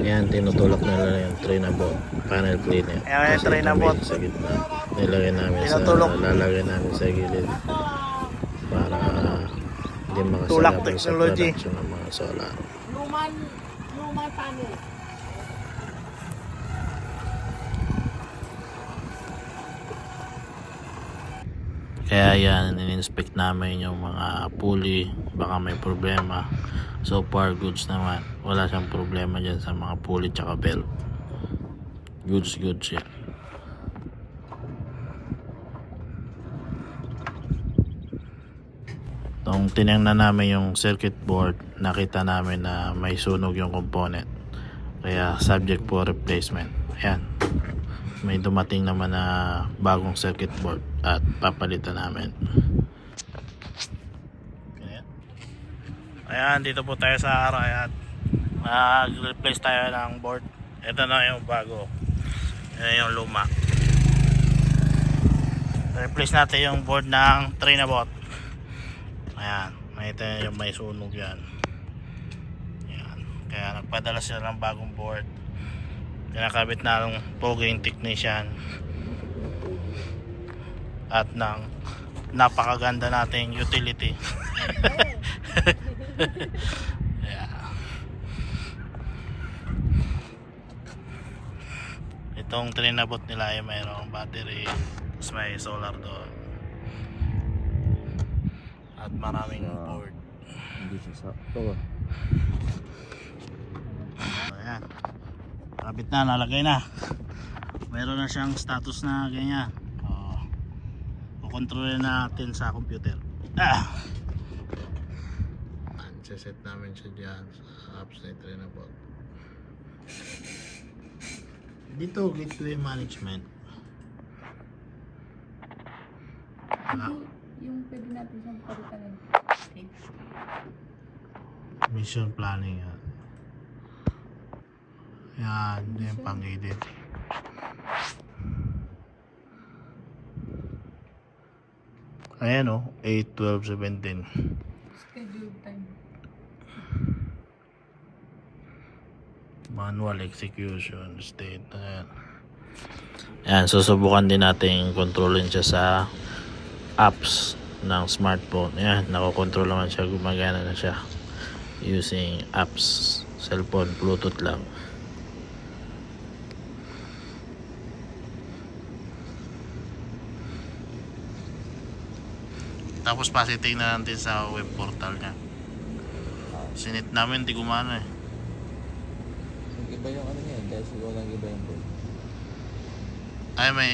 Yan, tinutulak nila yung tray na bot, panel cleaner. Ayan yung tray na kami bot. sa gitna. Lalagay Tinutulak. namin sa gilid para hindi Tulak makasagabal sa technology. production ng mga solar. Luman panel. Kaya yan, in-inspect namin yung mga pulley, baka may problema. So far, goods naman. Wala siyang problema dyan sa mga pulley tsaka belt. Goods yan. Nung tinignan namin yung circuit board, nakita namin na may sunog yung component. Kaya subject for replacement. Ayan. May dumating naman na bagong circuit board at papalitan namin. Ayan, dito po tayo sa Arayat. Mag-replace tayo ng board. Ito na yung bago. Ito yung luma. Replace natin yung board ng tray na bot. Ayan, makita yung may sunog yan. Ayan. Kaya nagpadala sila ng bagong board. Kinakabit na ng poging technician at ng napakaganda nating utility. Yeah. Itong trinabot nila ay mayroong battery, tapos may solar doon at maraming board. Hindi siya sakto. Ayan, kapit na, nalagay na. Mayroon na siyang status na ganyan. Kukontrolin natin sa computer. Set namin siya dyan sa apps na Trinabot. Dito, gateway management. Yung pwede natin siyang palitan. Mission planning yan. Yan, yung pang-edit. Ayan o, 8, 12, 17. Schedule time. Manual execution state. Ayan, susubukan din natin kontrolin siya sa apps ng smartphone. Ayan, nakokontrol naman siya, gumagana na siya using apps, cellphone, bluetooth lang. Tapos pasitingnan natin sa web portal niya. Sinit namin, di gumana eh. Nag-iba yung ano niya, dahil siguro nag-iba yung board. Ay, may